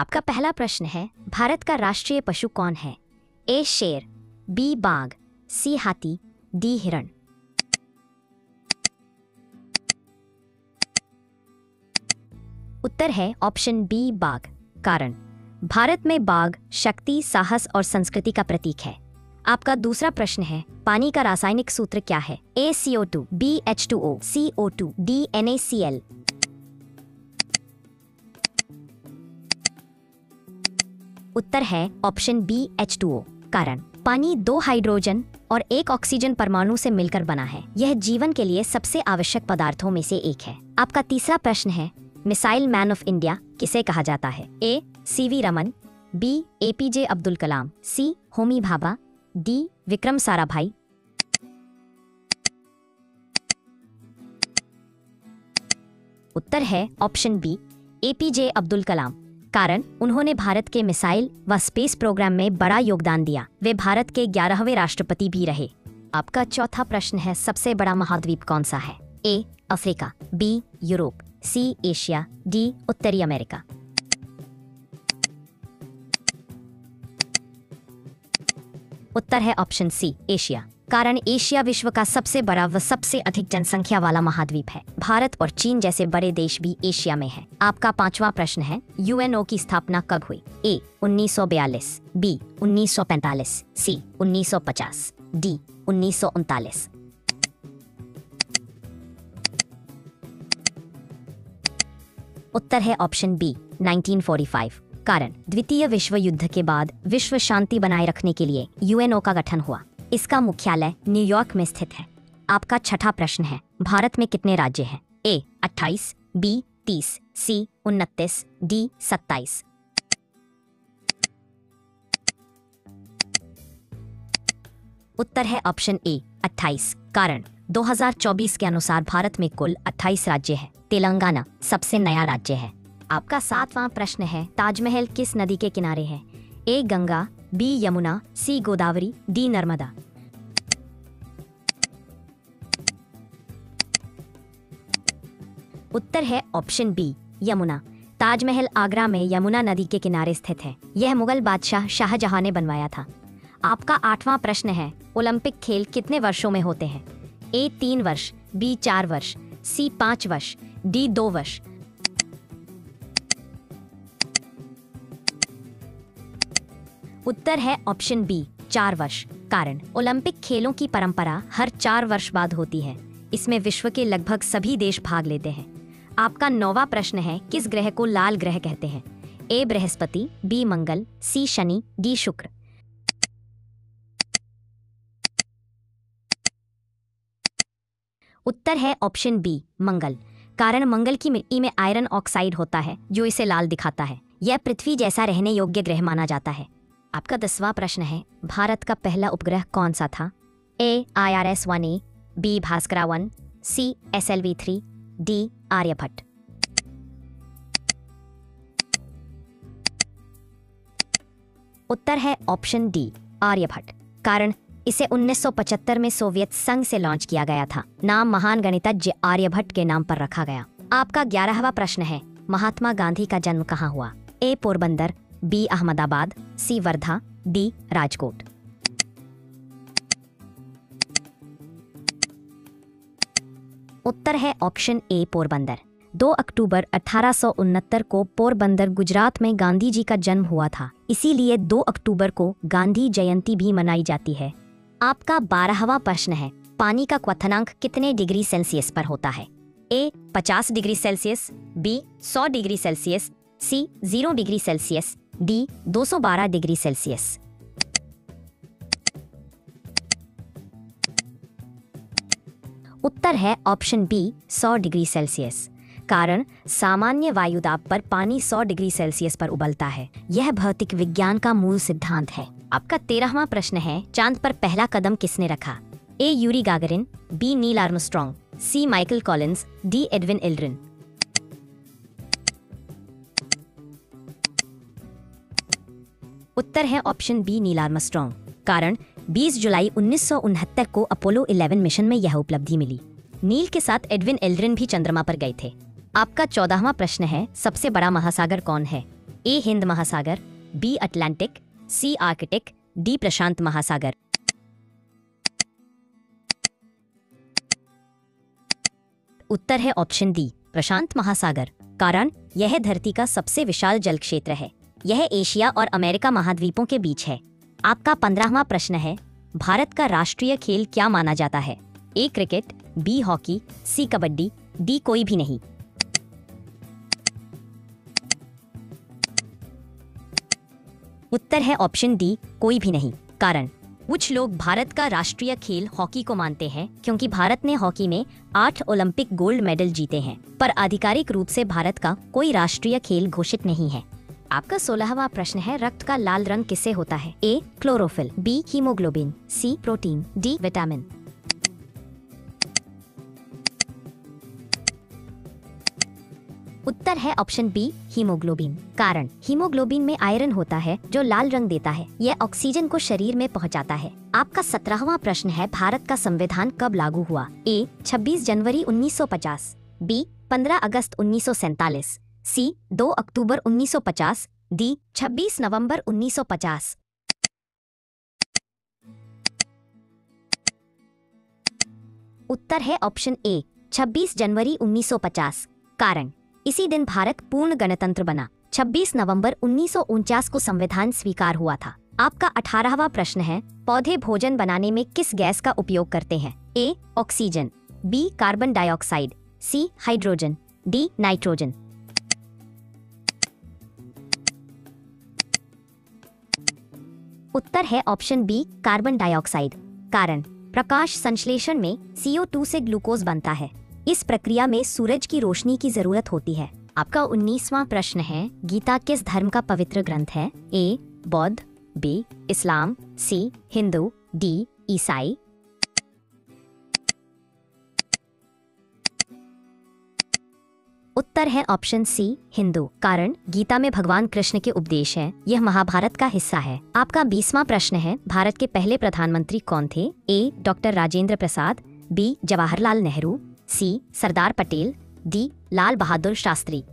आपका पहला प्रश्न है, भारत का राष्ट्रीय पशु कौन है? ए शेर, बी बाघ, सी हाथी, डी हिरण। उत्तर है ऑप्शन बी बाघ। कारण, भारत में बाघ शक्ति, साहस और संस्कृति का प्रतीक है। आपका दूसरा प्रश्न है, पानी का रासायनिक सूत्र क्या है? ए CO2, बी H2O, सी O2, डी NaCl। उत्तर है ऑप्शन बी H2O। कारण, पानी 2 हाइड्रोजन और 1 ऑक्सीजन परमाणु से मिलकर बना है। यह जीवन के लिए सबसे आवश्यक पदार्थों में से एक है। आपका तीसरा प्रश्न है, मिसाइल मैन ऑफ इंडिया किसे कहा जाता है? A CV Raman, B APJ Abdul Kalam, C Homi Bhabha, D Vikram Sarabhai. उत्तर है option B APJ Abdul Kalam. कारण, उन्होंने भारत के मिसाइल व स्पेस प्रोग्राम में बड़ा योगदान दिया। वे भारत के 11वें राष्ट्रपति भी रहे। आपका चौथा प्रश्न है, सबसे बड़ा महाद्वीप कौन सा है? A Africa, B Europe, C Asia, D उत्तरी अमेरिका। उत्तर है ऑप्शन सी एशिया। कारण, एशिया विश्व का सबसे बड़ा व सबसे अधिक जनसंख्या वाला महाद्वीप है। भारत और चीन जैसे बड़े देश भी एशिया में हैं। आपका पांचवा प्रश्न है, UNO की स्थापना कब हुई? ए 1942, बी 1945, सी 1950, डी 1939। उत्तर है ऑप्शन बी 1945। कारण, द्वितीय विश्व युद्ध के बाद विश्व शांति बनाए रखने के लिए UNO का गठन हुआ। इसका मुख्यालय न्यूयॉर्क में स्थित है। आपका छठा प्रश्न है, भारत में कितने राज्य हैं? ए 28, बी 30, सी 29, डी 27। उत्तर है ऑप्शन ए 28। कारण, 2024 के अनुसार भारत में कुल 28 राज्य हैं। तेलंगाना सबसे नया राज्य है। आपका सातवां प्रश्न है, ताजमहल किस नदी के किनारे है? ए गंगा, बी यमुना, सी गोदावरी, डी नर्मदा। उत्तर है ऑप्शन बी यमुना। ताजमहल आगरा में यमुना नदी के किनारे स्थित है। यह मुगल बादशाह शाहजहां ने बनवाया था। आपका आठवां प्रश्न है, ओलंपिक खेल कितने वर्षों में होते हैं? ए 3 वर्ष, बी 4 वर्ष, सी 5 वर्ष, डी 2 वर्ष। उत्तर है ऑप्शन बी 4 वर्ष। कारण, ओलंपिक खेलों की परंपरा हर 4 वर्ष बाद होती है। इसमें विश्व के लगभग सभी देश भाग लेते हैं। आपका 9वां प्रश्न है, किस ग्रह को लाल ग्रह कहते हैं? ए बृहस्पति, बी मंगल, सी शनि, डी शुक्र। उत्तर है ऑप्शन बी मंगल। कारण, मंगल की मिट्टी में आयरन ऑक्साइड होता है जो इसे लाल दिखाता है। यह पृथ्वी जैसा रहने योग्य ग्रह माना जाता है। आपका 10वां प्रश्न है, भारत का पहला उपग्रह कौन सा था? ए IRS-1A, बी भास्करा 1, सी SLV-3, डी आर्यभट्ट। उत्तर है ऑप्शन डी आर्यभट्ट। कारण, इसे 1975 में सोवियत संघ से लॉन्च किया गया था। नाम महान गणितज्ञ आर्यभट्ट के नाम पर रखा गया। आपका 11वां प्रश्न है, महात्मा गांधी का जन्म कहाँ हुआ? ए पोरबंदर, बी अहमदाबाद, सी वर्धा, डी राजकोट। उत्तर है ऑप्शन ए पोरबंदर। 2 अक्टूबर 1869 को पोरबंदर गुजरात में गांधी जी का जन्म हुआ था। इसीलिए 2 अक्टूबर को गांधी जयंती भी मनाई जाती है। आपका 12वां प्रश्न है, पानी का क्वथनांक कितने डिग्री सेल्सियस पर होता है? A 50 degree Celsius, B 100 degree Celsius, C 0 degree Celsius, D 212 degree Celsius. उत्तर है ऑप्शन बी 100 डिग्री सेल्सियस। कारण, सामान्य वायुदाब पर पानी 100 डिग्री सेल्सियस पर उबलता है। यह भौतिक विज्ञान का मूल सिद्धांत है। आपका 13वां प्रश्न है, चांद पर पहला कदम किसने रखा? A Yuri Gagarin, B Neil Armstrong, C Michael Collins, D Edwin Aldrin. उत्तर है ऑप्शन बी नील आर्मस्ट्रॉन्ग। कारण, 20 जुलाई 1969 को अपोलो 11 मिशन में यह उपलब्धि मिली। नील के साथ एडविन एल्ड्रिन भी चंद्रमा पर गए थे। आपका 14वां प्रश्न है, सबसे बड़ा महासागर कौन है? ए हिंद महासागर, बी अटलांटिक, सी आर्कटिक, डी प्रशांत महासागर। उत्तर है ऑप्शन डी प्रशांत महासागर। कारण यह धरती का सबसे विशाल जल क्षेत्र है। यह एशिया और अमेरिका महाद्वीपों के बीच है। आपका 15वां प्रश्न है, भारत का राष्ट्रीय खेल क्या माना जाता है? ए क्रिकेट, बी हॉकी, सी कबड्डी, डी कोई भी नहीं। उत्तर है ऑप्शन डी कोई भी नहीं। कारण कुछ लोग भारत का राष्ट्रीय खेल हॉकी को मानते हैं क्योंकि भारत ने हॉकी में 8 ओलंपिक गोल्ड मेडल जीते हैं, पर आधिकारिक रूप से भारत का कोई राष्ट्रीय खेल घोषित नहीं है। आपका 16वां प्रश्न है, रक्त का लाल रंग किससे होता है? A chlorophyll, B haemoglobin, C protein, D vitamin. उत्तर है ऑप्शन बी हीमोग्लोबिन। कारण हीमोग्लोबिन में आयरन होता है जो लाल रंग देता है। यह ऑक्सीजन को शरीर में पहुंचाता है। आपका 17वां प्रश्न है, भारत का संविधान कब लागू हुआ? ए 26 जनवरी 1950, बी 15 अगस्त 1947, सी 2 अक्टूबर 1950, डी 26 नवंबर 1950। उत्तर है ऑप्शन ए 26 जनवरी 1950। कारण इसी दिन भारत पूर्ण गणतंत्र बना। 26 नवंबर 1949 को संविधान स्वीकार हुआ था। आपका 18वां प्रश्न है, पौधे भोजन बनाने में किस गैस का उपयोग करते हैं? A oxygen, B carbon dioxide, C hydrogen, D nitrogen. उत्तर है ऑप्शन बी कार्बन डाइऑक्साइड। कारण प्रकाश संश्लेषण में CO2 से ग्लूकोज बनता है। इस प्रक्रिया में सूरज की रोशनी की जरूरत होती है। आपका 19वां प्रश्न है, गीता किस धर्म का पवित्र ग्रंथ है? ए बौद्ध, बी इस्लाम, सी हिंदू, डी ईसाई। उत्तर है ऑप्शन सी हिंदू। कारण गीता में भगवान कृष्ण के उपदेश है। यह महाभारत का हिस्सा है। आपका 20वां प्रश्न है, भारत के पहले प्रधानमंत्री कौन थे? ए डॉक्टर राजेंद्र प्रसाद, बी जवाहरलाल नेहरू, सी सरदार पटेल, डी लाल बहादुर शास्त्री।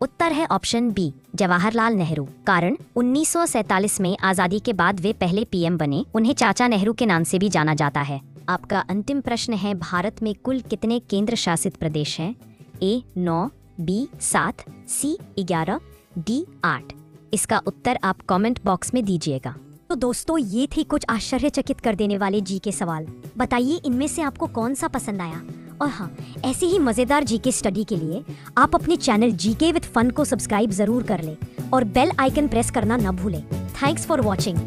उत्तर है ऑप्शन बी जवाहरलाल नेहरू। कारण 1947 में आजादी के बाद वे पहले पीएम बने। उन्हें चाचा नेहरू के नाम से भी जाना जाता है। आपका अंतिम प्रश्न है, भारत में कुल कितने केंद्र शासित प्रदेश हैं? ए 9, बी 7, सी 11, डी 8। इसका उत्तर आप कमेंट बॉक्स में दीजिएगा। तो दोस्तों, ये थी कुछ आश्चर्यचकित कर देने वाले जी के सवाल। बताइए इनमें से आपको कौन सा पसंद आया? और हाँ, ऐसी ही मजेदार जीके स्टडी के लिए आप अपने चैनल जीके विद फन को सब्सक्राइब जरूर कर लें और बेल आइकन प्रेस करना न भूलें। Thanks for watching.